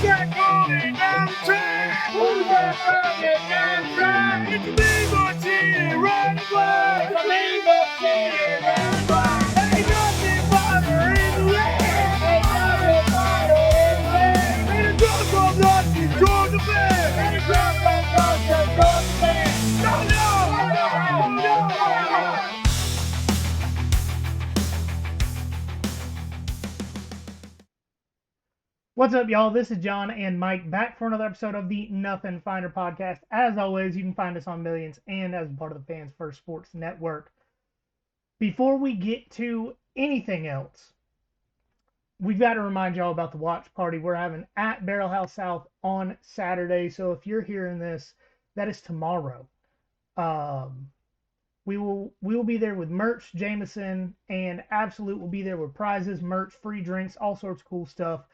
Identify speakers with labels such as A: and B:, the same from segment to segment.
A: that going down the track? Who's that running down the track? It's a big boy cheating, running black. It's a big boy cheating, running black. Ain't nothing but her in the red. Ain't nothing but her in the red. And a drunk from Dusty, Georgia Bear. And a drunk from Dusty, Georgia Bear. No, no, no, no, no.
B: What's up, y'all? This is John and Mike back for another episode of the Nothing Finder podcast. As always, you can find us on Millions and as part of the Fans First Sports Network. Before we get to anything else, we've got to remind y'all about the watch party we're having at Barrel House South on Saturday. So if you're hearing this, that is tomorrow. We will be there with merch, Jameson, and Absolute will be there with prizes, merch, free drinks, all sorts of cool stuff.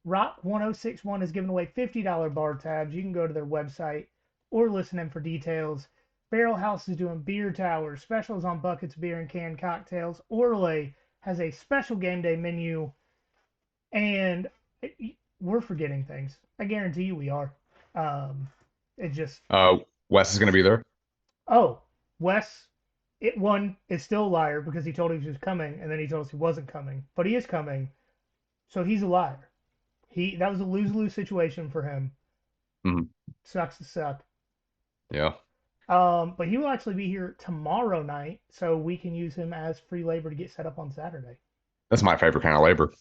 B: Rock 1061 is giving away $50 bar tabs. You can go to their website or listen in for details. Barrel House is doing beer towers, specials on buckets, beer, and canned cocktails. Orlay has a special game day menu, and we're forgetting things. I guarantee you we are. It just...
C: Wes is going to be there.
B: Oh, Wes, is still a liar because he told us he was coming, and then he told us he wasn't coming. But he is coming, so he's a liar. That was a lose-lose situation for him.
C: Mm-hmm.
B: Sucks to suck.
C: Yeah.
B: But he will actually be here tomorrow night, so we can use him as free labor to get set up on Saturday.
C: That's my favorite kind of labor.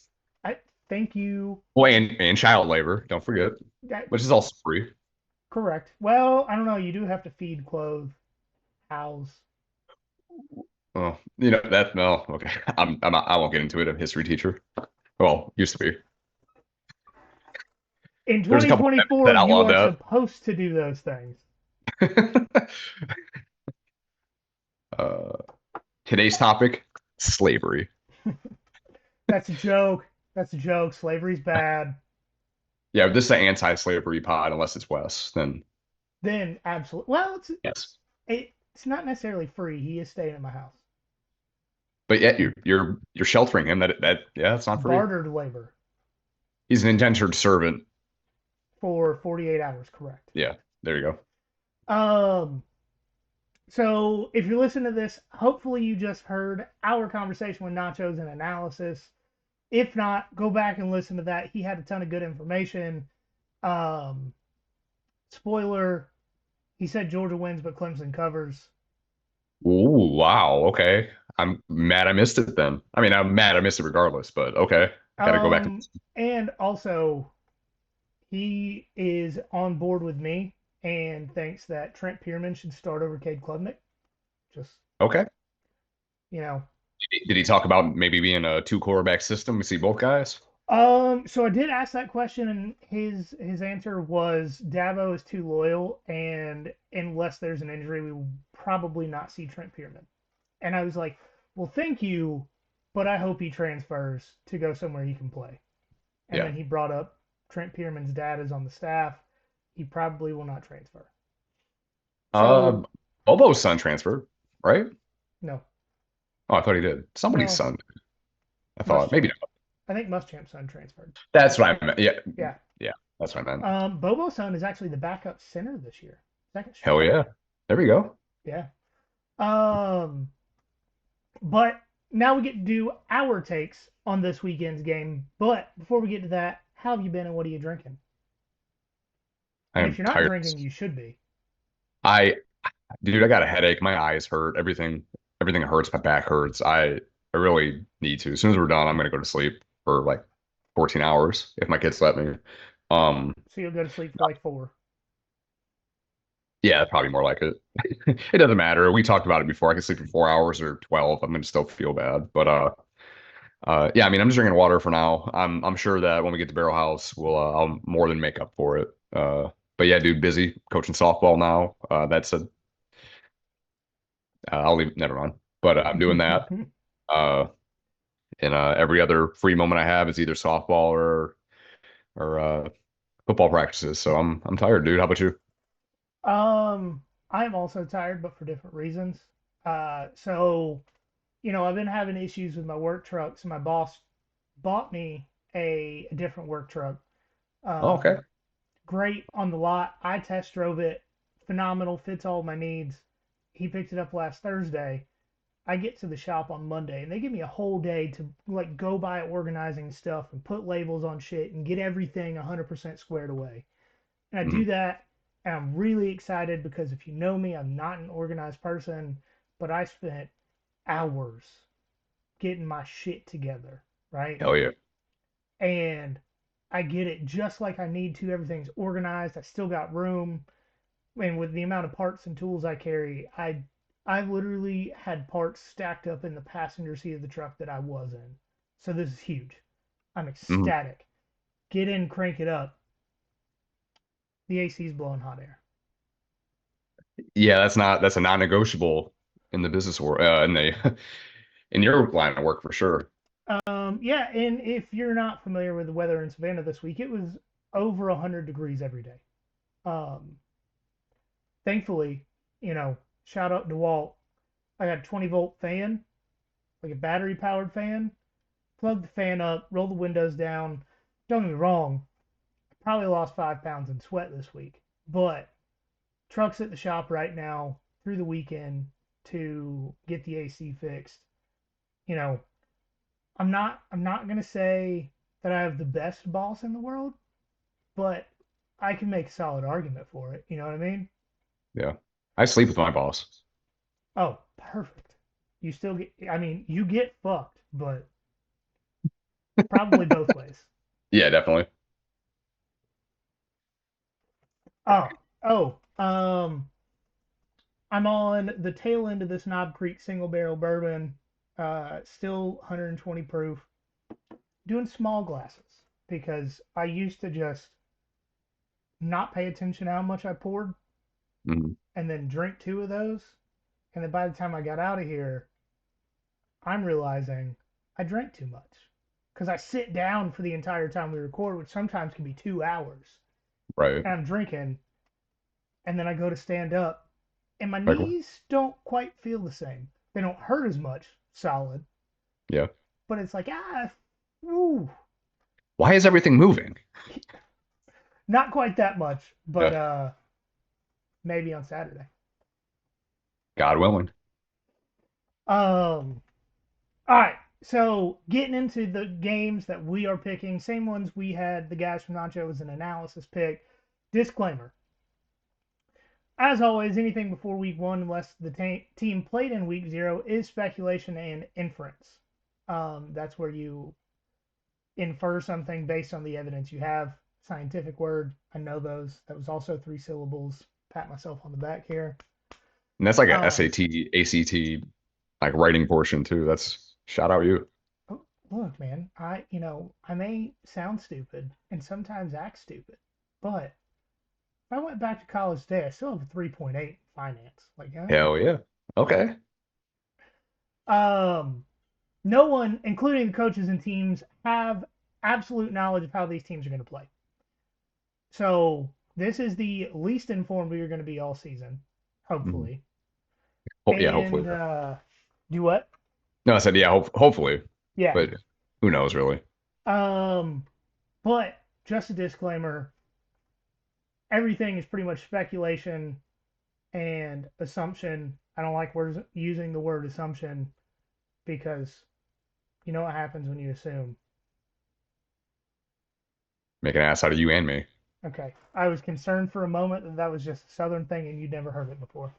B: Thank you.
C: Well, and child labor, don't forget, which is also free.
B: Correct. Well, I don't know. You do have to feed, clothe, house.
C: Oh, that. No, okay. I won't get into it. I'm a history teacher. Well, used to be.
B: In 2024, you are supposed to do those things.
C: Today's topic, slavery.
B: That's a joke. That's a joke. Slavery's bad.
C: Yeah, this is an anti-slavery pod, unless it's Wes. Then
B: absolutely. Well,
C: yes.
B: It's not necessarily free. He is staying in my house.
C: But yet you're sheltering him. It's not free.
B: Bartered labor.
C: He's an indentured servant.
B: For 48 hours, correct.
C: Yeah, there you go.
B: So if you're listening to this, hopefully you just heard our conversation with Nachos and analysis. If not, go back and listen to that. He had a ton of good information. Spoiler, he said Georgia wins, but Clemson covers.
C: Ooh, wow. Okay. I'm mad I missed it then. I mean, I'm mad I missed it regardless, but okay. Gotta go back.
B: And also, he is on board with me and thinks that Trent Pierman should start over Cade Klubnik. Just
C: okay.
B: Did
C: he talk about maybe being a 2-quarterback system? We see both guys.
B: So I did ask that question, and his answer was Dabo is too loyal, and unless there's an injury, we will probably not see Trent Pierman. And I was like, well, thank you, but I hope he transfers to go somewhere he can play. And then he brought up Trent Pierman's dad is on the staff. He probably will not transfer.
C: Bobo's son transferred, right?
B: No.
C: Oh, I thought he did. Somebody's son. I thought maybe not.
B: I think Muschamp's son transferred.
C: That's what I meant. Yeah.
B: Yeah.
C: That's what I meant.
B: Bobo's son is actually the backup center this year.
C: Hell yeah. There we go.
B: Yeah. But now we get to do our takes on this weekend's game. But before we get to that, how have you been and what are you drinking? And if you're not drinking, you should be.
C: Dude, I got a headache. My eyes hurt. Everything hurts. My back hurts. I really need to. As soon as we're done, I'm gonna go to sleep for like 14 hours if my kids let me.
B: So you'll go to sleep for like 4.
C: Yeah, probably more like it. It doesn't matter. We talked about it before. I can sleep for 4 hours or 12. I'm gonna still feel bad. But yeah, I mean, I'm just drinking water for now. I'm sure that when we get to Barrel House, I'll more than make up for it. But yeah, dude, busy coaching softball now. That's I'll leave. Never mind. But I'm doing that. And every other free moment I have is either softball or football practices. So I'm tired, dude. How about you?
B: I'm also tired, but for different reasons. So, I've been having issues with my work truck. So my boss bought me a different work truck.
C: Oh, okay.
B: Great on the lot. I test drove it. Phenomenal. Fits all my needs. He picked it up last Thursday. I get to the shop on Monday and they give me a whole day to like go by organizing stuff and put labels on shit and get everything 100% squared away. And I do
C: Mhm.
B: that and I'm really excited because if you know me, I'm not an organized person, but I spent hours getting my shit together, right?
C: Hell yeah.
B: And I get it just like I need to. Everything's organized. I still got room. And with the amount of parts and tools I carry, I literally had parts stacked up in the passenger seat of the truck that I was in. So this is huge. I'm
C: Mhm.
B: ecstatic. Get in, crank it up. The AC is blowing hot air.
C: Yeah, that's a non-negotiable in the business world, in the in your line of work for sure.
B: Yeah, and if you're not familiar with the weather in Savannah this week, it was over 100 degrees every day. Um, Thankfully, shout out to Walt. I got a 20-volt fan, like a battery powered fan. Plug the fan up, roll the windows down. Don't get me wrong, I probably lost 5 pounds in sweat this week, but truck's at the shop right now through the weekend to get the AC fixed. You know, I'm not gonna say that I have the best boss in the world, but I can make a solid argument for it. You know what I mean?
C: Yeah. I sleep with my boss.
B: Oh, perfect. You still get, I mean, you get fucked, but probably both ways.
C: Yeah, definitely.
B: Oh, oh, I'm on the tail end of this Knob Creek single barrel bourbon, still 120 proof, doing small glasses because I used to just not pay attention to how much I poured
C: Mhm.
B: and then drink two of those. And then by the time I got out of here, I'm realizing I drank too much because I sit down for the entire time we record, which sometimes can be 2 hours,
C: Right.
B: and I'm drinking, and then I go to stand up, and my
C: Like,
B: knees don't quite feel the same. They don't hurt as much, solid,
C: yeah.
B: but it's like ooh,
C: Why is everything moving?
B: not quite that much, but
C: Yeah.
B: maybe on Saturday.
C: God willing.
B: Um, all right. So getting into the games that we are picking, same ones we had the guys from Nacho as an analysis pick. Disclaimer: as always, anything before week one, unless the team played in week zero, is speculation and inference. That's where you infer something based on the evidence you have. Scientific word, I know those. That was also 3 syllables. Pat myself on the back here.
C: And that's like a
B: Um,
C: SAT, ACT, like writing portion too. That's shout out you.
B: oh, look, man, I may sound stupid and sometimes act stupid, but if I went back to college today, I still have a 3.8 in finance. Like,
C: Hell yeah. Okay.
B: um, no one, including the coaches and teams, have absolute knowledge of how these teams are going to play. So this is the least informed we are going to be all season,
C: Mhm.
B: hopefully.
C: Oh, yeah, hopefully.
B: And do what?
C: No, I said yeah, hopefully,
B: Yeah.
C: but who knows really?
B: Um, but just a disclaimer: everything is pretty much speculation and assumption. I don't like words using the word assumption because you know what happens when you assume.
C: Make an ass out of you and me.
B: Okay, I was concerned for a moment that that was just a Southern thing and you'd never heard it before.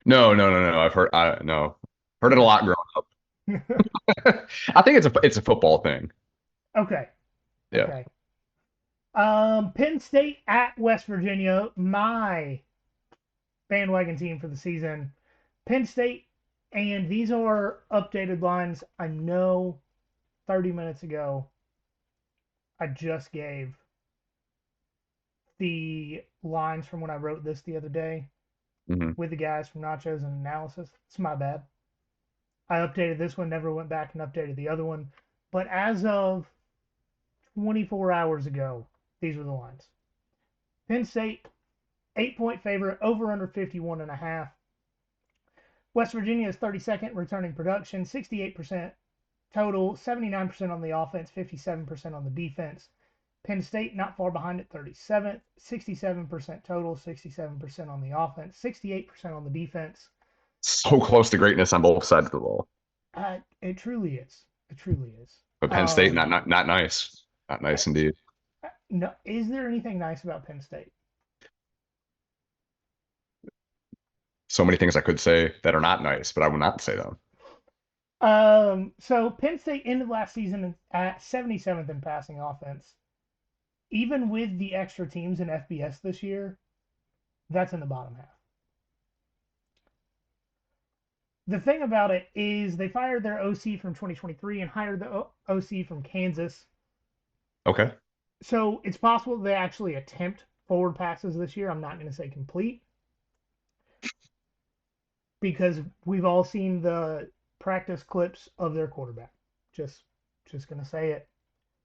C: No, no, no, no. I've heard I no. Heard it a
B: Okay.
C: lot growing up. I think it's a football thing.
B: Okay.
C: Yeah.
B: Okay. Penn State at West Virginia, my bandwagon team for the season. Penn State, and these are updated lines. I know 30 minutes ago I just gave the lines from when I wrote this the other day
C: Hmm.
B: with the guys from Nachos and Analysis. It's my bad. I updated this one, never went back and updated the other one. But as of 24 hours ago, these were the lines. Penn State, 8-point favorite, over under 51.5. West Virginia is 32nd returning production, 68% total, 79% on the offense, 57% on the defense. Penn State not far behind at 37th, 67% total, 67% on the offense, 68% on the defense.
C: So close to greatness on both sides of the ball.
B: It truly is. It truly is.
C: But Penn State,
B: Um,
C: not nice. Not
B: I,
C: nice indeed.
B: no, is there anything nice about Penn State?
C: So many things I could say that are not nice, but I will not say them.
B: So Penn State ended last season at 77th in passing offense. Even with the extra teams in FBS this year, that's in the bottom half. The thing about it is they fired their OC from 2023 and hired the OC from Kansas.
C: Okay.
B: So it's possible they actually attempt forward passes this year. I'm not going to say complete because we've all seen the practice clips of their quarterback. Just just going to say it.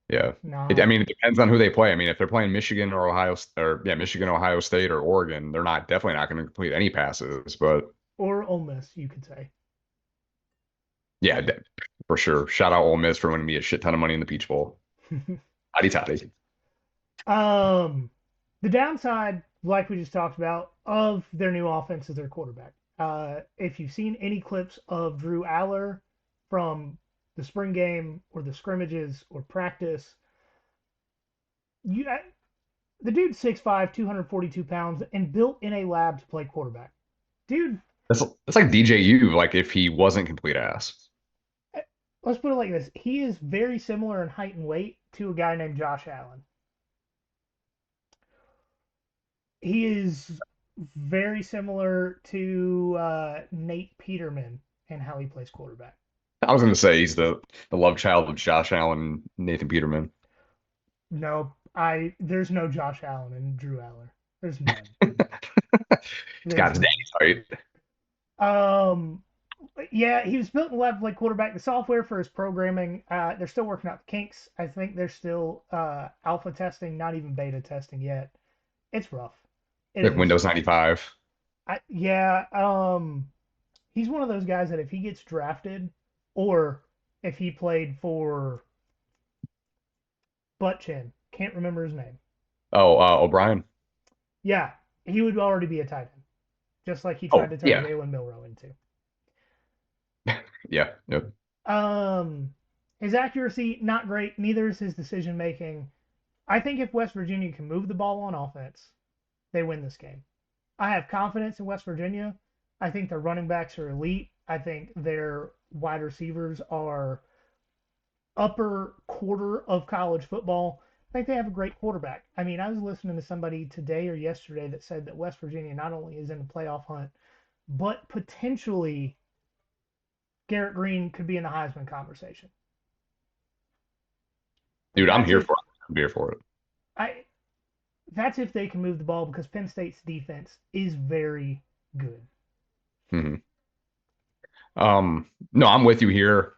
C: Yeah. I
B: Not
C: mean, it depends on who they play. I mean, if they're playing Michigan or Michigan, Ohio State, or Oregon, they're not definitely not going to complete any passes. But
B: or Ole Miss, you could say.
C: yeah, for sure. Shout out Ole Miss for winning me a shit ton of money in the Peach Bowl. Hotty toddy.
B: um, the downside, like we just talked about, of their new offense is their quarterback. If you've seen any clips of Drew Aller from the spring game or the scrimmages or practice, you the dude's 6'5", 242 pounds, and built in a lab to play quarterback. Dude,
C: That's like DJU, like if he wasn't complete ass.
B: let's put it like this: he is very similar in height and weight to a guy named Josh Allen. He is very similar to Nate Peterman and how he plays quarterback.
C: I was going to say he's the love child of Josh Allen, Nathan Peterman.
B: No, there's no Josh Allen and Drew Aller. There's none.
C: He's got
B: There's
C: his
B: none.
C: daddy's height.
B: Yeah, he was built in the lab to play quarterback. The software for his programming, they're still working out the kinks. I think they're still alpha testing, not even beta testing yet. It's rough. It
C: Like
B: is.
C: Windows 95.
B: Yeah. He's one of those guys that if he gets drafted, or if he played for Buttchin, can't remember his name.
C: Oh, O'Brien.
B: Yeah, he would already be a tight end, just like he tried
C: Oh,
B: to turn
C: yeah.
B: Jalen Milrow into.
C: Yeah. Yep.
B: Um, his accuracy not great. Neither is his decision making. I think if West Virginia can move the ball on offense, they win this game. I have confidence in West Virginia. I think their running backs are elite. I think their wide receivers are upper quarter of college football. I think they have a great quarterback. I mean, I was listening to somebody today or yesterday that said that West Virginia not only is in the playoff hunt, but potentially Garrett Green could be in the Heisman conversation.
C: Dude, I'm
B: That's
C: here
B: if
C: for it. I'm here for it.
B: I that's if they can move the ball because Penn State's defense is very good.
C: hmm no, I'm with you here.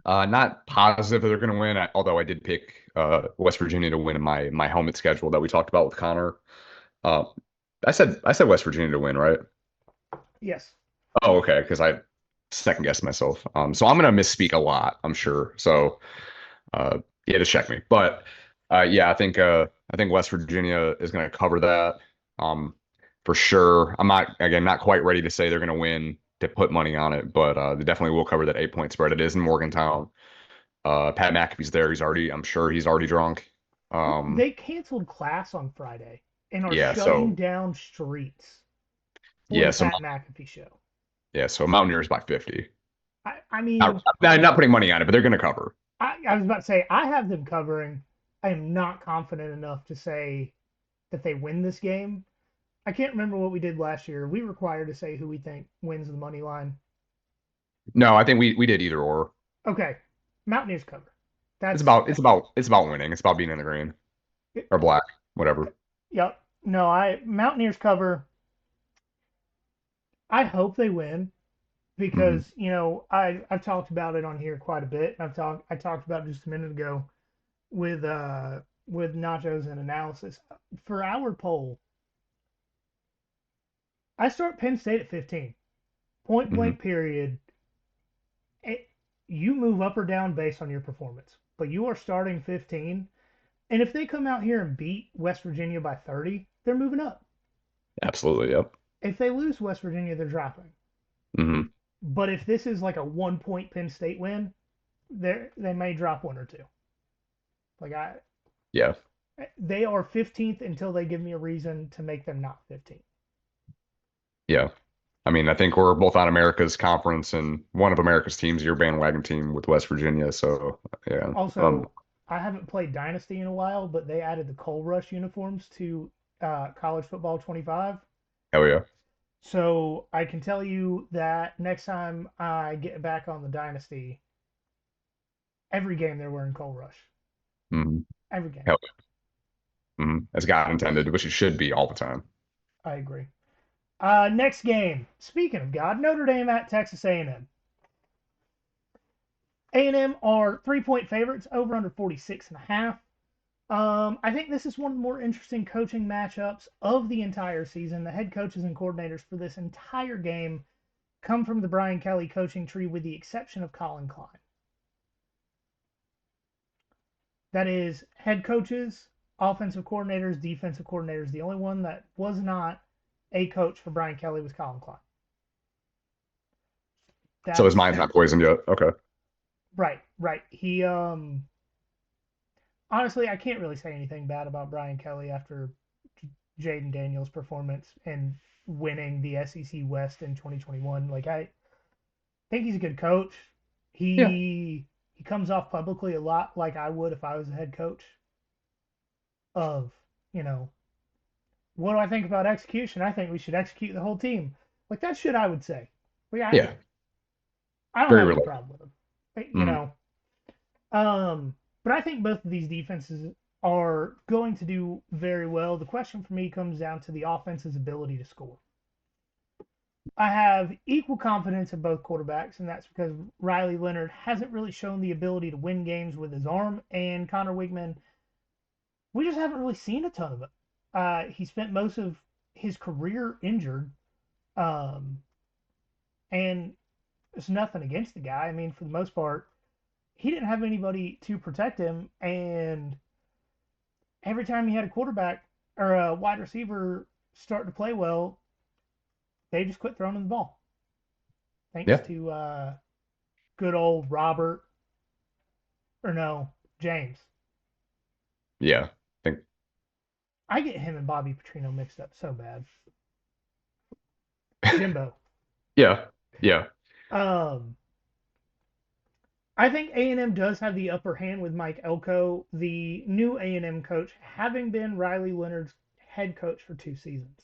C: Not positive that they're going to win, although I did pick West Virginia to win in my helmet schedule that we talked about with Connor. Uh, I said West Virginia to win, right?
B: Yes.
C: Oh, okay, because I second guessed myself. So I'm gonna misspeak a lot, I'm sure. So yeah, just check me. But yeah, I think West Virginia is gonna cover that for sure. I'm not quite ready to say they're gonna win to put money on it, but they definitely will cover that 8-point spread. It is in Morgantown. Pat McAfee's there. I'm sure he's already drunk. Um,
B: They canceled class on Friday and are
C: yeah,
B: shutting
C: so
B: down streets for
C: yeah,
B: the
C: so
B: Pat McAfee show.
C: Mountaineers by 50.
B: I
C: Not,
B: mean,
C: not putting money on it, but they're gonna cover.
B: I was about to say I have them covering. I am not confident enough to say that they win this game. I can't remember what we did last year. We required to say who we think wins the money line.
C: No, I think we did either or.
B: Okay, Mountaineers cover.
C: It's
B: That's
C: about it's about it's about winning. It's about being in the green or black, whatever.
B: yep. No, I Mountaineers cover. I hope they win
C: hmm
B: because I've talked about it on here quite a bit. I talked about it just a minute ago with nachos and analysis for our poll. I start Penn State at 15, point
C: hmm
B: blank period. It, you move up or down based on your performance, but you are starting 15. And if they come out here and beat West Virginia by 30, they're moving up.
C: Absolutely. Yep.
B: If they lose West Virginia, they're dropping.
C: Hmm.
B: But if this is like a 1 point Penn State win, they may drop one or two. Like
C: Yeah.
B: they are 15th until they give me a reason to make them not 15th.
C: Yeah. I mean, I think we're both on America's conference and one of America's teams, your bandwagon team with West Virginia. So yeah.
B: Also, I haven't played Dynasty in a while, but they added the Coal Rush uniforms to College Football 25.
C: Hell yeah.
B: So I can tell you that next time I get back on the Dynasty, every game they're wearing Coal Rush.
C: Hmm.
B: Every game.
C: Hell yeah. As God intended, which it should be all the time.
B: I agree. Next game. Speaking of God, Notre Dame at Texas A&M. A&M are 3 point favorites over under 46.5. I think this is one of the more interesting coaching matchups of the entire season. The head coaches and coordinators for this entire game come from the Brian Kelly coaching tree, with the exception of Colin Klein. That is, head coaches, offensive coordinators, defensive coordinators. The only one that was not a coach for Brian Kelly was Colin Klein.
C: So his
B: That's
C: mind's not poisoned yet. Okay.
B: right, right. He honestly, I can't really say anything bad about Brian Kelly after Jaden Daniels' performance and winning the SEC West in 2021. Like I think he's a good coach.
C: Yeah.
B: He comes off publicly a lot like I would if I was a head coach. Of you know, what do I think about execution? I think we should execute the whole team. Like that shit I would say. Like
C: Yeah.
B: I don't
C: Very
B: have any
C: relatable.
B: problem with him. You
C: Mm.
B: know, but I think both of these defenses are going to do very well. The question for me comes down to the offense's ability to score. I have equal confidence in both quarterbacks, and that's because Riley Leonard hasn't really shown the ability to win games with his arm, and Connor Wigman, we just haven't really seen a ton of it. He spent most of his career injured, um, and it's nothing against the guy. I mean, for the most part, he didn't have anybody to protect him, and every time he had a quarterback or a wide receiver start to play well, they just quit throwing him the ball. Thanks
C: Yeah.
B: to good old Robert, or no, James.
C: Yeah. I think.
B: I get him and Bobby Petrino mixed up so bad. Jimbo.
C: Yeah. Yeah.
B: Um, I think A&M does have the upper hand with Mike Elko, the new A&M coach, having been Riley Leonard's head coach for 2 seasons.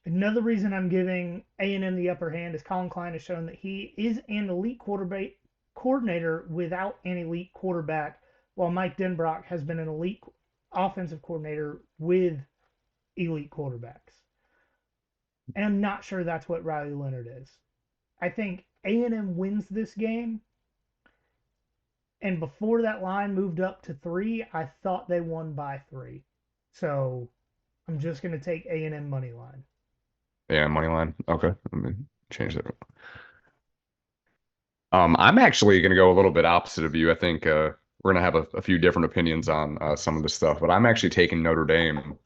B: Another reason I'm giving A&M the upper hand is Colin Klein has shown that he is an elite quarterback coordinator without an elite quarterback, while Mike Denbrock has been an elite offensive coordinator with elite quarterbacks. And I'm not sure that's what Riley Leonard is. I think A&M wins this game, and before that line moved up to 3, I thought they won by 3. So I'm just going to take A&M money line.
C: Yeah. Money line. Okay. Let me change that. I'm actually going to go a little bit opposite of you. I think we're going to have a few different opinions on some of this stuff, but I'm actually taking Notre Dame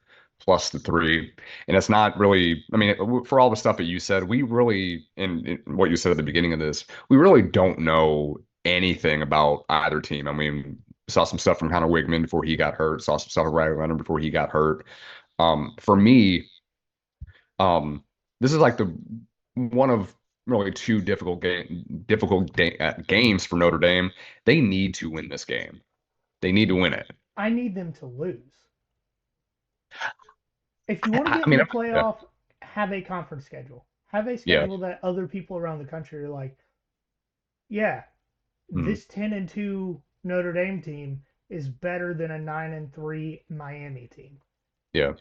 C: plus the 3. And it's not really, I mean, for all the stuff that you said, we really, in what you said at the beginning of this, we really don't know anything about either team. I mean, saw some stuff from Connor Wigman before he got hurt, saw some stuff from Riley Leonard before he got hurt. For me, this is like the one of really two games for Notre Dame. They need to win this game. They need to win it.
B: I need them to lose. If you want to
C: I
B: get into
C: mean,
B: the
C: yeah,
B: playoff, have a conference schedule. Have a
C: yeah,
B: schedule that other people around the country are like, yeah,
C: mm,
B: this 10-2 Notre Dame team is better than a 9-3 Miami team.
C: yeah.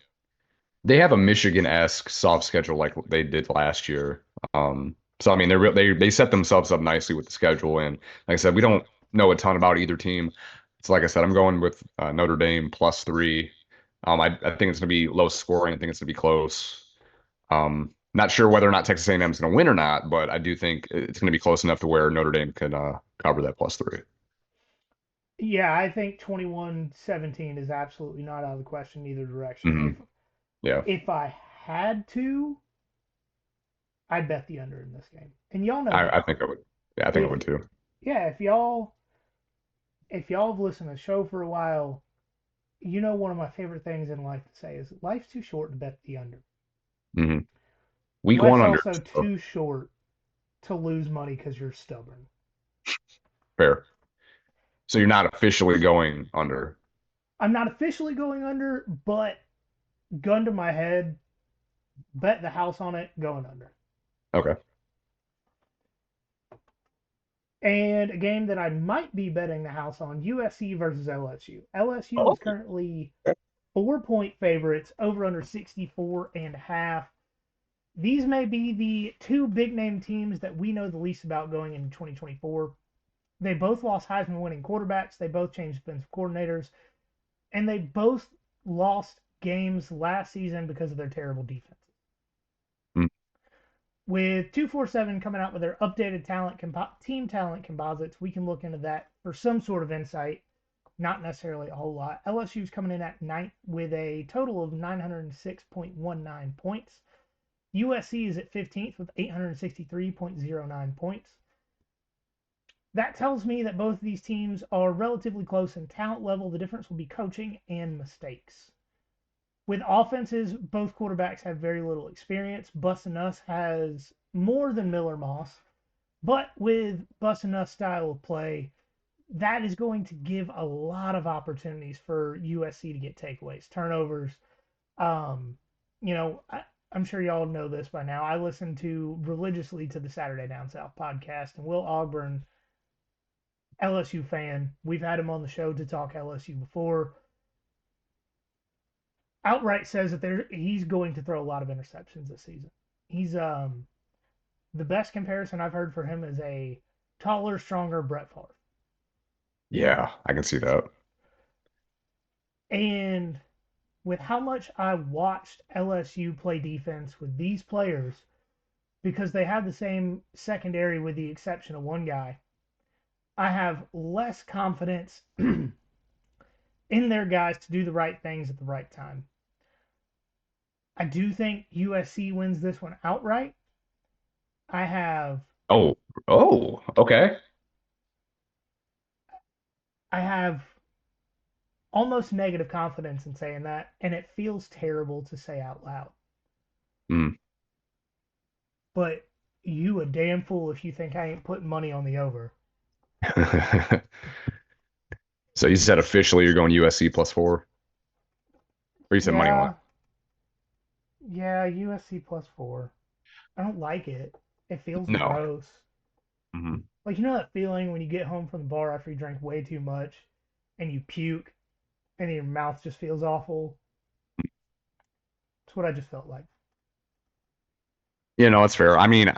C: They have a Michigan-esque soft schedule like they did last year. So I mean, they set themselves up nicely with the schedule. And like I said, we don't know a ton about either team. So like I said, I'm going with Notre Dame plus 3. I think it's going to be low scoring. I think it's going to be close. Not sure whether or not Texas A&M is going to win or not, but I do think it's going to be close enough to where Notre Dame can cover that plus 3.
B: Yeah, I think 21-17 is absolutely not out of the question either direction.
C: Hmm. Yeah,
B: If I had to, I'd bet the under in this game. And y'all know
C: I
B: this.
C: think I would. Yeah, I think I
B: If
C: would too.
B: yeah, if y'all have listened to the show for a while, you know one of my favorite things in life to say is life's too short to bet the under.
C: Hmm. Week one
B: Life's
C: under.
B: also
C: So
B: too short to lose money because you're stubborn.
C: fair. So you're not officially going under.
B: I'm not officially going under, but gun to my head, bet the house on it going under.
C: Okay.
B: And a game that I might be betting the house on, USC versus LSU. LSU
C: Oh.
B: is currently 4-point favorites, over under 64 and a half. These may be the two big name teams that we know the least about going into 2024. They both lost Heisman winning quarterbacks. They both changed defensive coordinators. And they both lost games last season because of their terrible defense.
C: Mm.
B: With 247 coming out with their updated team talent composites, we can look into that for some sort of insight. Not necessarily a whole lot. LSU's coming in at ninth with a total of 906.19 points. USC is at 15th with 863.09 points. That tells me that both of these teams are relatively close in talent level. The difference will be coaching and mistakes. With offenses, both quarterbacks have very little experience. Bussin' Us has more than Miller Moss, but with Bussin' Us style of play, that is going to give a lot of opportunities for USC to get takeaways, turnovers. Um, I'm sure y'all know this by now. I listen to religiously to the Saturday Down South podcast, and Will Ogburn, LSU fan, we've had him on the show to talk LSU before. Outright says that he's going to throw a lot of interceptions this season. He's the best comparison I've heard for him is a taller, stronger Brett Favre.
C: Yeah, I can see that.
B: And with how much I watched LSU play defense with these players, because they have the same secondary with the exception of one guy, I have less confidence in their guys to do the right things at the right time. I do think USC wins this one outright. I have
C: Oh, oh, okay.
B: I have almost negative confidence in saying that, and it feels terrible to say out loud.
C: Mm.
B: But you a damn fool if you think I ain't putting money on the over.
C: So you said officially you're going USC +4, or you said money line?
B: Yeah, yeah, USC +4. I don't like it. It feels
C: No.
B: gross.
C: Hmm.
B: Like, you know that feeling when you get home from the bar after you drink way too much and you puke and your mouth just feels awful? That's what I just felt like.
C: You know, it's fair. I mean,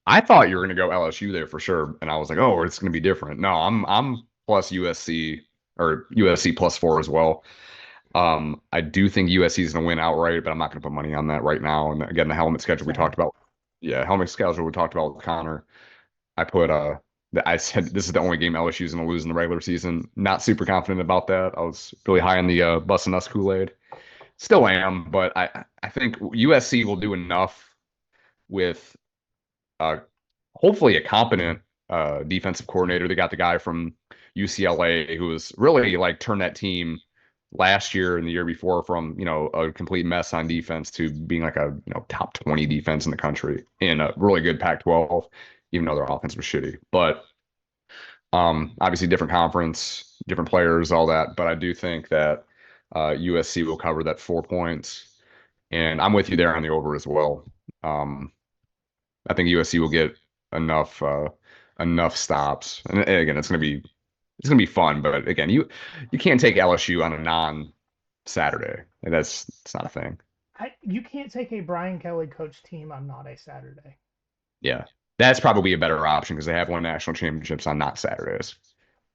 C: I thought you were going to go LSU there for sure, and I was like, oh, it's going to be different. No, I'm plus USC or USC +4 as well. I do think USC is going to win outright, but I'm not going to put money on that right now. And again, the helmet schedule we
B: Same.
C: talked about. Yeah, helmet schedule we talked about with Connor. I put I said this is the only game LSU is going to lose in the regular season. Not super confident about that. I was really high on the busting us Kool-Aid. Still am, but I think USC will do enough with uh hopefully a competent defensive coordinator. They got the guy from UCLA who was really like turned that team last year and the year before from a complete mess on defense to being like a top 20 defense in the country in a really good Pac-12, even though their offense was shitty. But obviously different conference, different players, all that. But I do think that USC will cover that 4 points, and I'm with you there on the over as well. Um, I think USC will get enough enough stops, and again, it's gonna be fun. But again, you can't take LSU on a non Saturday. That's it's not a thing.
B: You can't take a Brian Kelly coach team on not a Saturday.
C: Yeah, that's probably a better option because they have won national championships on not Saturdays.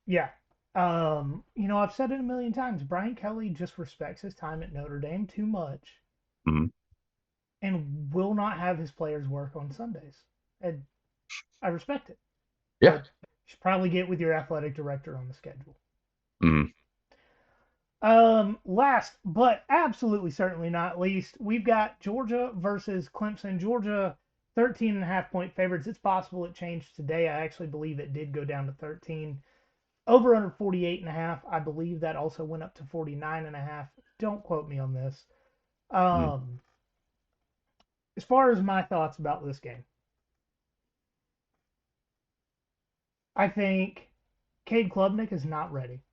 B: Yeah. I've said it a million times. Brian Kelly just respects his time at Notre Dame too much
C: Mhm.
B: and will not have his players work on Sundays. And I respect it,
C: Yeah,
B: but you should probably get with your athletic director on the schedule.
C: Mm,
B: Last but absolutely certainly not least, we've got Georgia versus Clemson. Georgia, 13.5 point favorites. It's possible it changed today. I actually believe it did go down to 13. Over under 48.5. I believe that also went up to 49.5. Don't quote me on this.
C: mm,
B: Um, as far as my thoughts about this game, I think Cade Klubnik is not ready.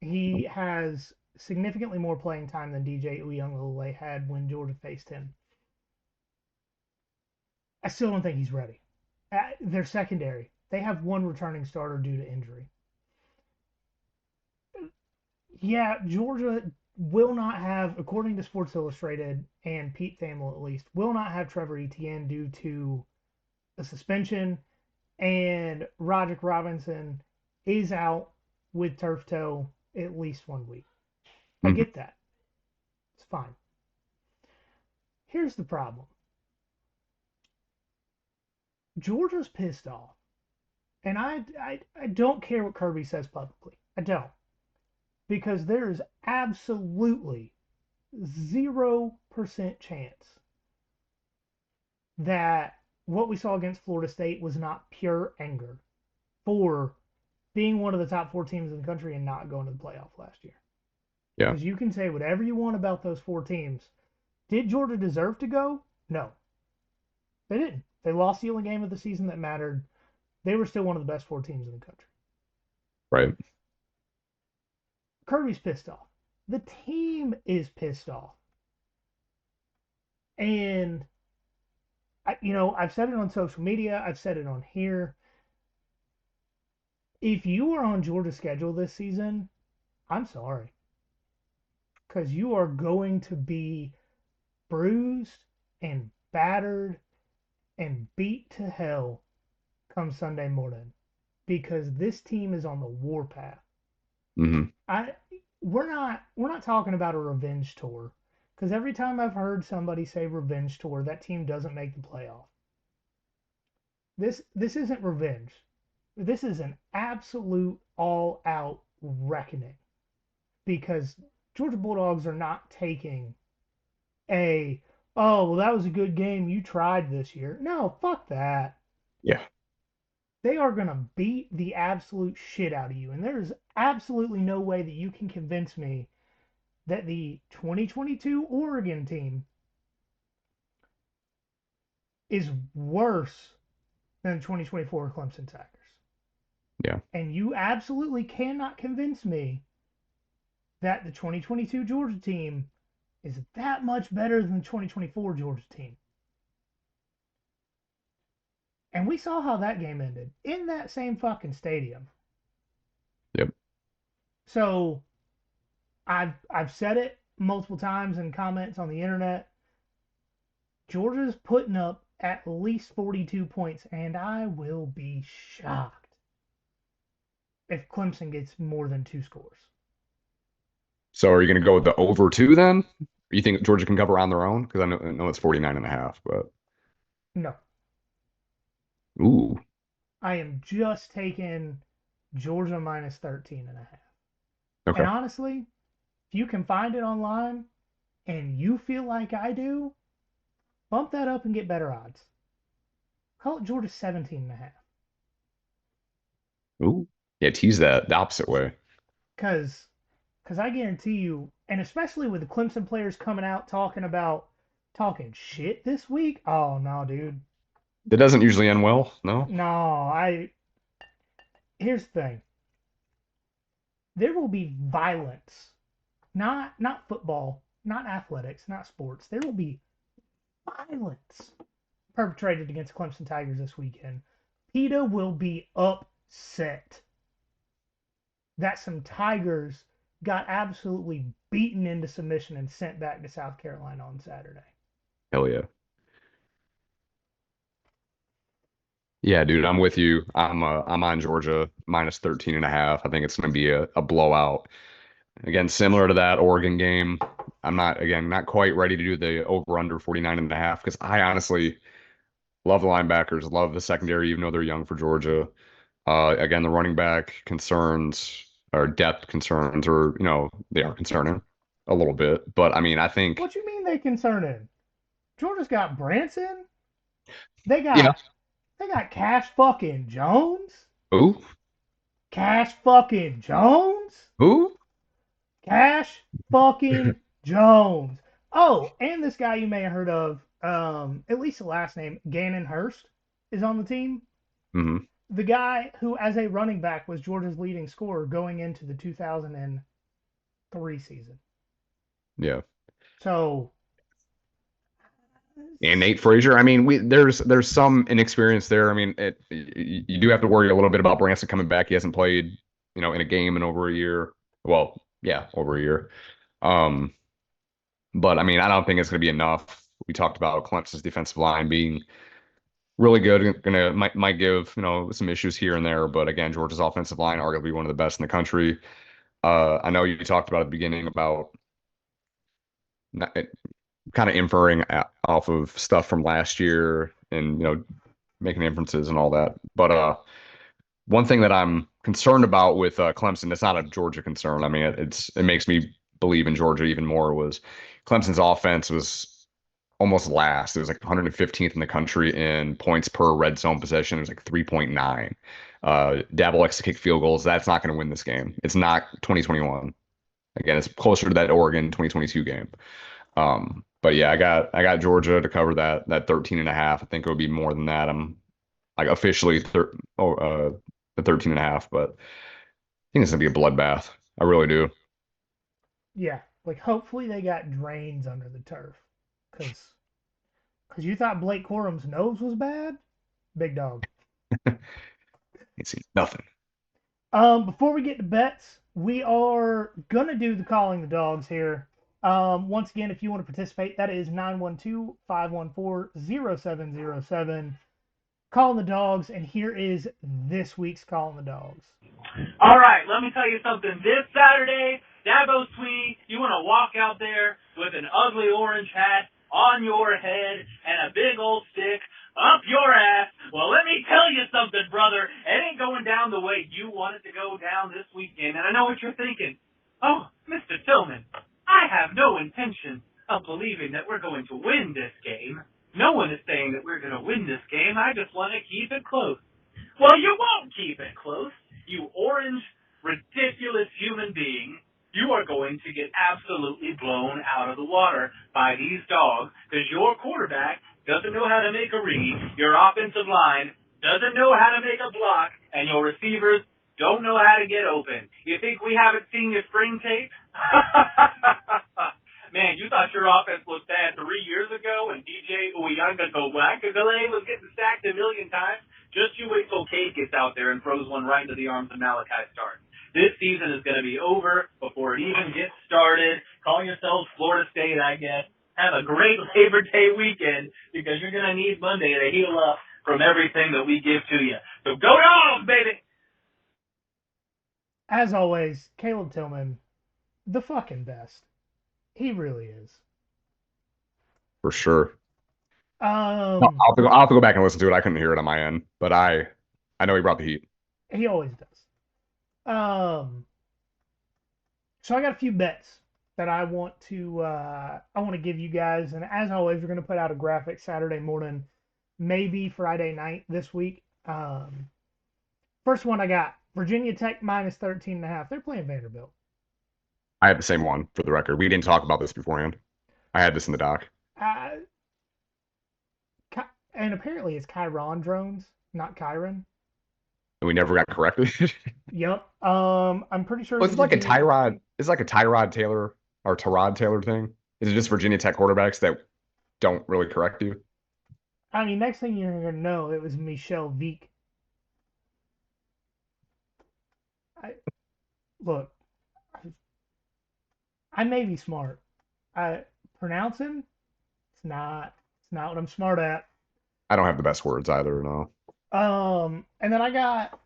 B: He has significantly more playing time than DJ Uyunglele had when Georgia faced him. I still don't think he's ready. They're secondary. They have one returning starter due to injury. Yeah, Georgia will not have, according to Sports Illustrated and Pete Thamel at least, will not have Trevor Etienne due to a suspension, and Roderick Robinson is out with turf toe at least 1 week. I
C: mm,
B: get that. It's fine. Here's the problem. Georgia's pissed off. And I don't care what Kirby says publicly. I don't. Because there is absolutely 0% chance that what we saw against Florida State was not pure anger for being one of the top four teams in the country and not going to the playoff last year.
C: yeah,
B: Because you can say whatever you want about those four teams. Did Georgia deserve to go? No, they didn't. They lost the only game of the season that mattered. They were still one of the best four teams in the country.
C: right.
B: Kirby's pissed off. The team is pissed off. And, I've said it on social media, I've said it on here. If you are on Georgia's schedule this season, I'm sorry. Because you are going to be bruised and battered and beat to hell come Sunday morning. Because this team is on the warpath.
C: Hmm.
B: I we're not talking about a revenge tour because every time I've heard somebody say revenge tour, that team doesn't make the playoff. This isn't revenge. This is an absolute all out reckoning because Georgia Bulldogs are not taking a oh well that was a good game you tried this year. No, fuck that.
C: Yeah.
B: They are going to beat the absolute shit out of you and there's absolutely no way that you can convince me that the 2022 Oregon team is worse than the 2024 Clemson Tigers.
C: Yeah.
B: And you absolutely cannot convince me that the 2022 Georgia team is that much better than the 2024 Georgia team. And we saw how that game ended in that same fucking stadium.
C: Yep.
B: So I've said it multiple times in comments on the internet. Georgia's putting up at least 42 points, and I will be shocked if Clemson gets more than two scores.
C: So are you going to go with the over two then? You think Georgia can cover on their own? Because I know it's 49.5, but
B: No,
C: ooh,
B: I am just taking Georgia minus 13 and a half. And
C: okay.
B: honestly, if you can find it online and you feel like I do, bump that up and get better odds. Call it Georgia 17 and a half.
C: Ooh. Yeah, tease that the opposite way.
B: Because I guarantee you, and especially with the Clemson players coming out talking shit this week. Oh no, dude.
C: That doesn't usually end well, no?
B: No, I. Here's the thing. There will be violence, not football, not athletics, not sports. There will be violence perpetrated against Clemson Tigers this weekend. PETA will be upset that some Tigers got absolutely beaten into submission and sent back to South Carolina on Saturday.
C: Hell yeah. Yeah, dude, I'm with you. I'm on Georgia minus 13.5. I think it's going to be a blowout. Again, similar to that Oregon game. I'm not quite ready to do the over under 49.5 because I honestly love the linebackers, love the secondary, even though they're young for Georgia. Again, the running back concerns. or depth concerns, or they are concerning a little bit. But I mean, I think
B: What you mean they concerning? Georgia's got Branson. They
C: yeah.
B: got they got Cash fucking Jones.
C: Who?
B: Cash fucking Jones.
C: Who?
B: Cash fucking Jones. Oh, and this guy you may have heard of, at least the last name, Gannon Hurst, is on the team.
C: Hmm.
B: The guy who, as a running back, was Georgia's leading scorer going into the 2003 season.
C: Yeah.
B: So,
C: And Nate Frazier. I mean, there's some inexperience there. I mean, you do have to worry a little bit about Branson coming back. He hasn't played, in a game in over a year. Well, yeah, over a year. Um, but I mean, I don't think it's going to be enough. We talked about Clemson's defensive line being really good. Gonna might give some issues here and there, but again, Georgia's offensive line arguably one of the best in the country. I know you talked about at the beginning about kind of inferring off of stuff from last year and making inferences and all that. But one thing that I'm concerned about with Clemson, it's not a Georgia concern. I mean, it makes me believe in Georgia even more. Was Clemson's offense was almost last. It was like 115th in the country in points per red zone possession. It was like 3.9. Dabo likes to kick field goals. That's not going to win this game. It's not 2021. Again, it's closer to that Oregon 2022 game. But yeah, I got Georgia to cover that 13 and a half. I think it would be more than that. I'm like officially the 13 and a half, but I think it's gonna be a bloodbath. I really do.
B: yeah, like hopefully they got drains under the turf, because you thought Blake Corum's nose was bad, big dog.
C: Ain't seen nothing.
B: Before we get to bets, we are gonna do the calling the dogs here. Once again, if you want to participate, that is 912-514-0707. Calling the dogs, and here is this week's calling the dogs.
A: All right, let me tell you something. This Saturday, Dabo Sweeney, you want to walk out there with an ugly orange hat on your head and a big old stick up your ass. Well, let me tell you something, brother. It ain't going down the way you want it to go down this weekend. And I know what you're thinking. Oh, Mr. Tillman, I have no intention of believing that we're going to win this game. No one is saying that we're going to win this game. I just want to keep it close. Well, you won't keep it close. You orange, ridiculous human being. You are going to get absolutely blown out of the water by these dogs because your quarterback doesn't know how to make a read, your offensive line doesn't know how to make a block, and your receivers don't know how to get open. You think we haven't seen your spring tape? Man, you thought your offense was bad 3 years ago and DJ Uyunglele was getting sacked a million times? Just you wait till Cade gets out there and throws one right into the arms of Malachi Stark. This season is going to be over before it even gets started. Call yourselves Florida State, I guess. Have a great Labor Day weekend because you're going to need Monday to heal up from everything that we give to you. So go dogs, baby!
B: As always, Caleb Tillman, the fucking best. He really is.
C: For sure.
B: Um,
C: I'll have to go back and listen to it. I couldn't hear it on my end, but I know he brought the heat.
B: he always does. So I got a few bets that I want to give you guys, and as always, we're going to put out a graphic Saturday morning, maybe Friday night this week. First one I got Virginia Tech minus 13 and a half. They're playing Vanderbilt.
C: I have the same one for the record. We didn't talk about this beforehand. I had this in the doc.
B: Uh, and apparently it's Chiron drones, not Chiron.
C: And we never got corrected.
B: Yep. I'm pretty sure
C: It's like a Tyrod. It's like a Tyrod Taylor or Tyrod Taylor thing. Is it just Virginia Tech quarterbacks that don't really correct you?
B: I mean, next thing you're gonna know, it was Michelle Vick. I look. I may be smart. I pronouncing it's not what I'm smart at.
C: I don't have the best words either. No.
B: And then I got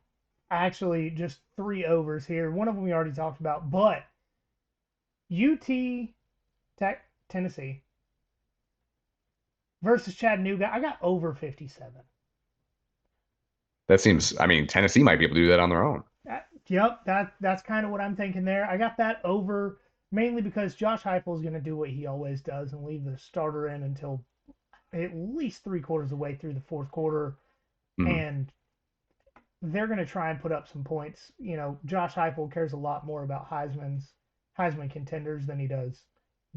B: actually just three overs here. One of them we already talked about, but UT Tech Tennessee versus Chattanooga. I got over 57.
C: That seems. I mean, Tennessee might be able to do that on their own.
B: Yep, that's kind of what I'm thinking there. I got that over mainly because Josh Heupel is going to do what he always does and leave the starter in until at least three quarters of the way through the fourth quarter,
C: Mhm.
B: and they're going to try and put up some points. Josh Heupel cares a lot more about Heisman contenders than he does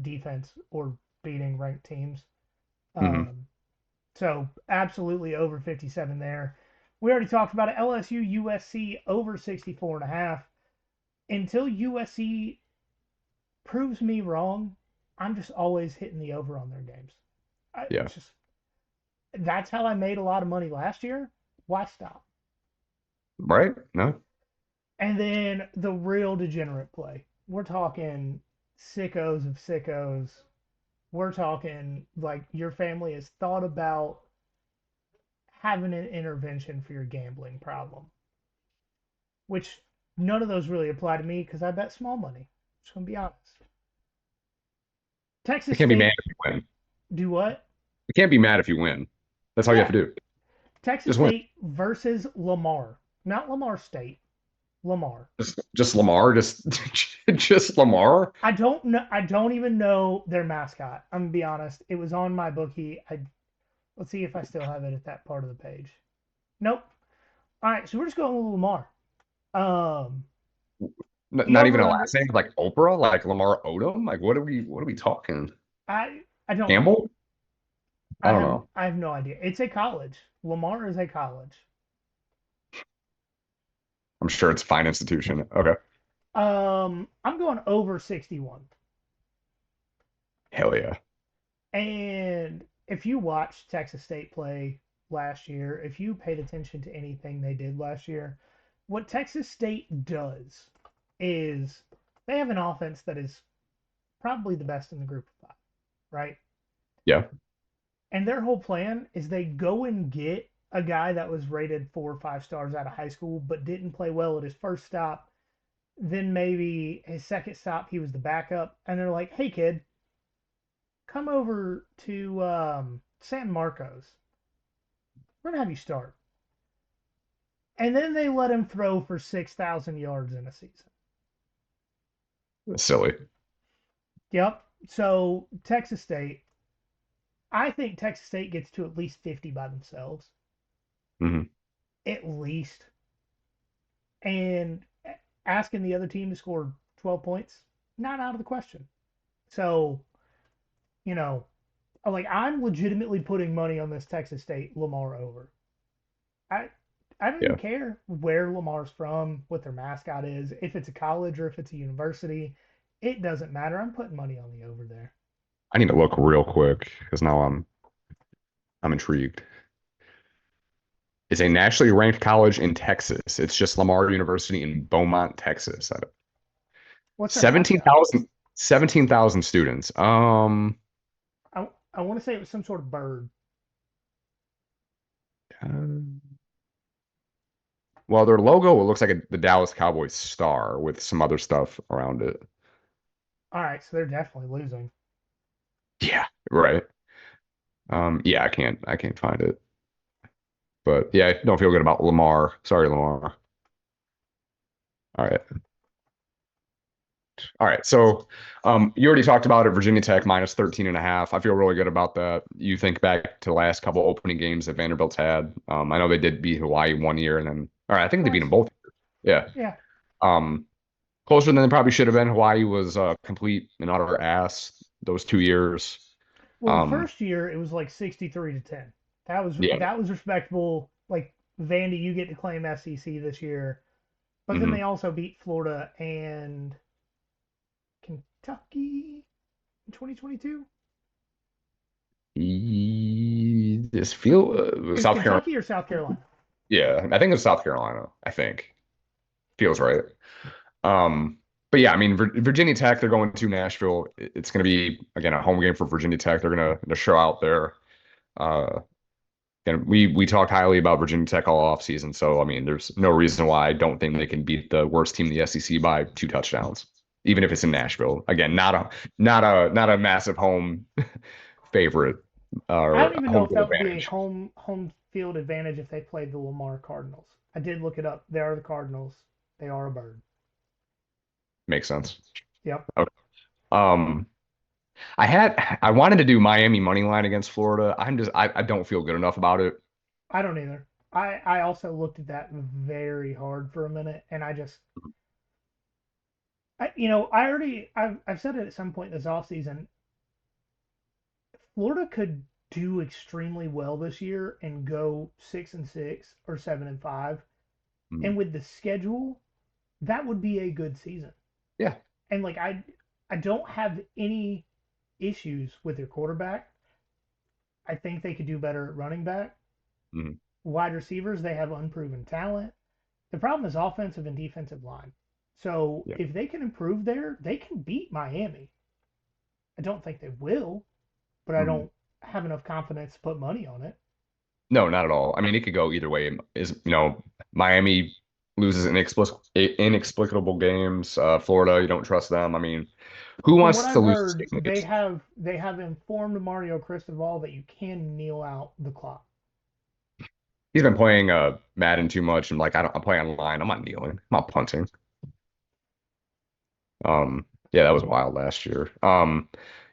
B: defense or beating ranked teams.
C: Mhm.
B: Um, so absolutely over 57 there. We already talked about it. LSU USC over 64 and a half. Until USC proves me wrong, I'm just always hitting the over on their games.
C: Yeah.
B: It's just that's how I made a lot of money last year. Why stop?
C: Right? No.
B: And then the real degenerate play. We're talking sickos of sickos. We're talking like your family has thought about having an intervention for your gambling problem, which none of those really apply to me because I bet small money. Just gonna be honest.
C: You
B: Texas
C: can't be mad
B: State
C: if you win.
B: do what?
C: You can't be mad if you win. That's all you have
B: Yeah,
C: to do.
B: Texas
C: Just win.
B: State versus Lamar, not Lamar State. Lamar.
C: Just Lamar. Just just Lamar.
B: I don't know. I don't even know their mascot. I'm gonna be honest. It was on my bookie. Let's see if I still have it at that part of the page. Nope. All right, so we're just going with Lamar. Um, the
C: Not even
B: over
C: a
B: under.
C: last name like Oprah, like Lamar Odom. Like what are we talking?
B: I don't know.
C: Campbell? I don't know.
B: I have no idea. It's a college. Lamar is a college.
C: I'm sure it's a fine institution. Okay.
B: I'm going over 61.
C: Hell yeah.
B: And if you watched Texas State play last year, if you paid attention to anything they did last year, what Texas State does is they have an offense that is probably the best in the group of five, right?
C: Yeah.
B: And their whole plan is they go and get a guy that was rated 4 or 5 stars out of high school, but didn't play well at his first stop. Then maybe his second stop, he was the backup. And they're like, hey, kid, come over to San Marcos. We're going to have you start. And then they let him throw for 6,000 yards in a season.
C: Silly.
B: Yep. So Texas State, I think Texas State gets to at least 50 by themselves,
C: Hmm.
B: at least. And asking the other team to score 12 points, not out of the question. So, you know, like I'm legitimately putting money on this Texas State Lamar over. I I don't even
C: Yeah.
B: care where Lamar's from, what their mascot is, if it's a college or if it's a university. It doesn't matter. I'm putting money on the over there.
C: I need to look real quick because now I'm intrigued. It's a nationally ranked college in Texas. It's just Lamar University in Beaumont, Texas.
B: What's their
C: Seventeen
B: mascot?
C: thousand 17,000 students.
B: I want to say it was some sort of bird.
C: Uh, well, their logo, it looks like the Dallas Cowboys star with some other stuff around it.
B: All right, so they're definitely losing.
C: Yeah, right. Yeah, I can't find it. But yeah, I don't feel good about Lamar. Sorry, Lamar. All right. All right. So you already talked about it, Virginia Tech minus 13 and a half. I feel really good about that. You think back to the last couple opening games that Vanderbilt's had. I know they did beat Hawaii one year and then all right, I think they beat them
B: Twice.
C: both. Yeah.
B: Yeah.
C: Um, closer than they probably should have been. Hawaii was complete and utter ass those 2 years.
B: Well, the
C: Um,
B: first year it was like 63 to 10.
C: yeah.
B: That was respectable. Like Vandy, you get to claim SEC this year. But then
C: Hmm.
B: they also beat Florida and Kentucky in 2022.
C: This feel
B: It was
C: South Carolina.
B: Kentucky or South Carolina.
C: Yeah, I think it's South Carolina. I think feels right. Um, but yeah, I mean, Virginia Tech, they're going to Nashville. It's going to be again a home game for Virginia Tech. They're going to show out there. Uh, and we talked highly about Virginia Tech all off season. So I mean, there's no reason why I don't think they can beat the worst team in the SEC by 2 touchdowns, even if it's in Nashville. Again, not a massive home favorite
B: I don't
C: or
B: even know
C: home
B: if
C: field
B: that would be a
C: advantage.
B: home field advantage if they played the Lamar Cardinals. I did look it up. They are the Cardinals. They are a bird.
C: Makes sense.
B: Yep.
C: Okay. Um, I wanted to do Miami money line against Florida. I don't feel good enough about it.
B: I don't either. I also looked at that very hard for a minute, and I've said it at some point this offseason. Florida could do extremely well this year and go 6-6 or 7-5,
C: Mm,
B: and with the schedule, that would be a good season.
C: yeah.
B: And like I don't have any issues with their quarterback. I think they could do better at running back.
C: Mm,
B: Wide receivers, they have unproven talent. The problem is offensive and defensive line. So
C: yeah.
B: if they can improve there, they can beat Miami. I don't think they will, but I
C: Mm.
B: don't have enough confidence to put money on it.
C: No, not at all. I mean, it could go either way. Miami loses inexplicable games. Florida, you don't trust them. I mean, who
B: From what
C: wants to
B: I've
C: lose this
B: heard,
C: game against?
B: they have informed Mario Cristobal that you can kneel out the clock.
C: He's been playing Madden too much, and like I'm playing online. I'm not kneeling. I'm not punting. Yeah, that was wild last year.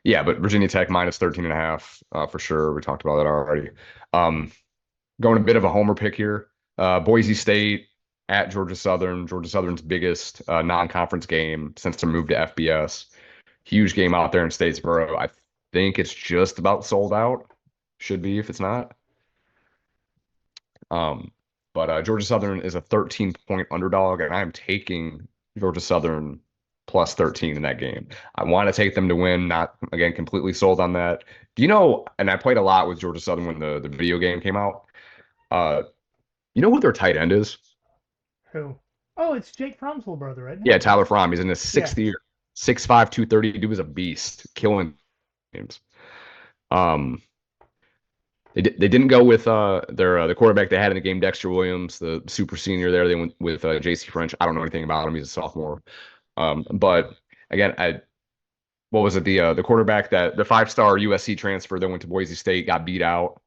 C: Yeah, but Virginia Tech minus 13 and a half for sure. We talked about that already. Um, Going a bit of a homer pick here. Boise State at Georgia Southern. Georgia Southern's biggest non-conference game since their move to FBS. Huge game out there in Statesboro. I think it's just about sold out. Should be if it's not. Um, but Georgia Southern is a 13-point underdog, and I'm taking Georgia Southern plus 13 in that game. I want to take them to win, not again completely sold on that. Do you know, and I played a lot with Georgia Southern when the video game came out. Uh, you know who their tight end is?
B: Who? Oh, it's Jake Fromm's little brother, isn't it?
C: Yeah, Tyler Fromm. He's in his
B: Yeah.
C: sixth year. 6'5", 230. Dude was a beast, killing games. Um, they didn't go with their the quarterback they had in the game, Dexter Williams, the super senior there. They went with J.C. French. I don't know anything about him. He's a sophomore. But again, what was it? The quarterback that the 5-star USC transfer that went to Boise State got beat out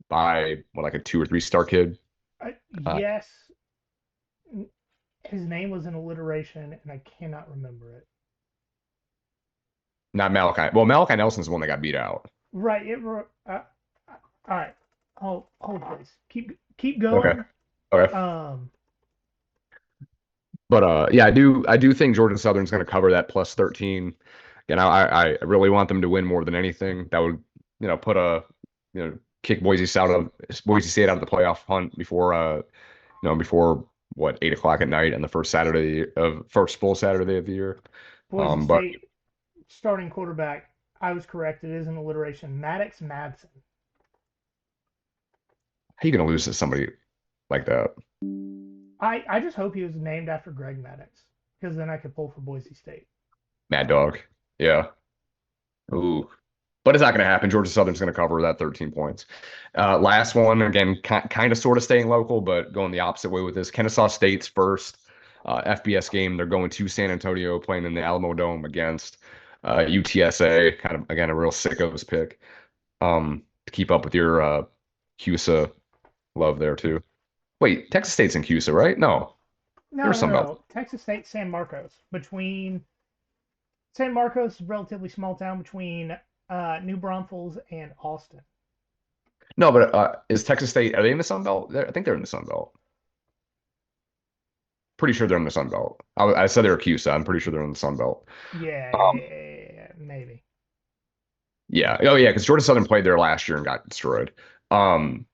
C: by what, like a 2 or 3 star kid. Uh,
B: Yes, his name was an alliteration, and I cannot remember it.
C: Not Malachi. Well, Malachi Nelson's the one that got beat out.
B: Right. All right. Hold please. Keep
C: Okay.
B: going.
C: Okay.
B: Um,
C: But yeah, I do think Georgia Southern's going to cover that plus 13. Again, I really want them to win more than anything. That would put kick Boise State out of the playoff hunt before what 8 o'clock at night and the first full Saturday of the year.
B: Boise
C: But
B: State starting quarterback. I was correct. It is an alliteration. Maddox Madsen.
C: how are you going to lose to somebody like that?
B: I just hope he was named after Greg Maddox because then I could pull for Boise State.
C: Mad Dog. Yeah. Ooh. But it's not going to happen. Georgia Southern's going to cover that 13 points. Last one, again, kind of sort of staying local, but going the opposite way with this. Kennesaw State's first FBS game. They're going to San Antonio, playing in the Alamo Dome against UTSA. Kind of, again, a real sickos pick to keep up with your CUSA love there, too. Wait, Texas State's in CUSA, right? No,
B: No,
C: there's
B: no,
C: some else.
B: no. Texas State, San Marcos. Between San Marcos, a relatively small town between New Braunfels and Austin.
C: No, but is Texas State, are they in the Sun Belt? I think they're in the Sun Belt. Pretty sure they're in the Sun Belt. I said they're CUSA. I'm pretty sure they're in the Sun Belt.
B: Yeah,
C: Um,
B: maybe.
C: yeah. Oh, yeah. Because Georgia Southern played there last year and got destroyed. Um,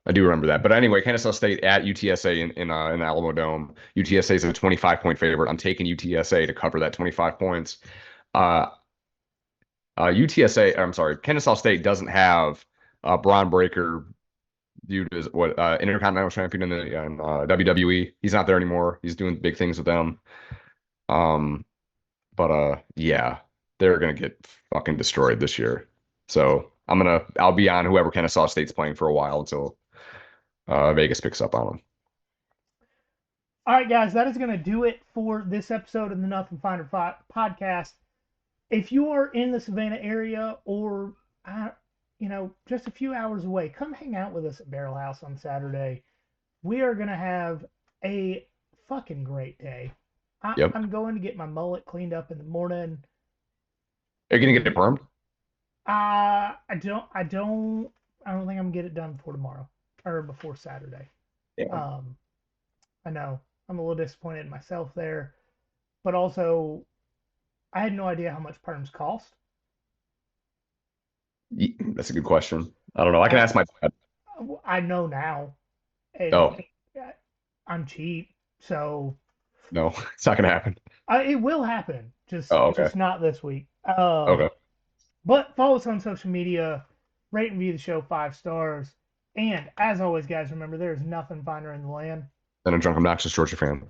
C: I do remember that. But anyway, Kennesaw State at UTSA in the Alamo Dome. UTSA is a 25-point favorite. I'm taking UTSA to cover that 25 points. Uh, I'm sorry, Kennesaw State doesn't have Braun Breaker, viewed as what Intercontinental Champion in WWE. He's not there anymore. He's doing big things with them. Um, but yeah, they're gonna get fucking destroyed this year. So I'll be on whoever Kennesaw State's playing for a while until Vegas picks up on them.
B: All right, guys, that is going to do it for this episode of the Nothing Finder podcast. If you are in the Savannah area or, just a few hours away, come hang out with us at Barrel House on Saturday. We are going to have a fucking great day.
C: Yep.
B: I'm going to get my mullet cleaned up in the morning.
C: Are you gonna get it permed?
B: I don't think I'm gonna get it done before tomorrow or before Saturday.
C: Yeah.
B: Um, I know I'm a little disappointed in myself there, but also I had no idea how much perms cost.
C: That's a good question. I don't know. I can
B: I
C: ask my dad.
B: I know now, and
C: Oh,
B: I'm cheap, so
C: no, it's not gonna happen.
B: it will happen.
C: Oh, okay.
B: Just not this week.
C: Okay.
B: But follow us on social media, rate and review the show 5 stars, and as always, guys, remember there is nothing finer in the land.
C: Then a drunk, obnoxious Georgia fan.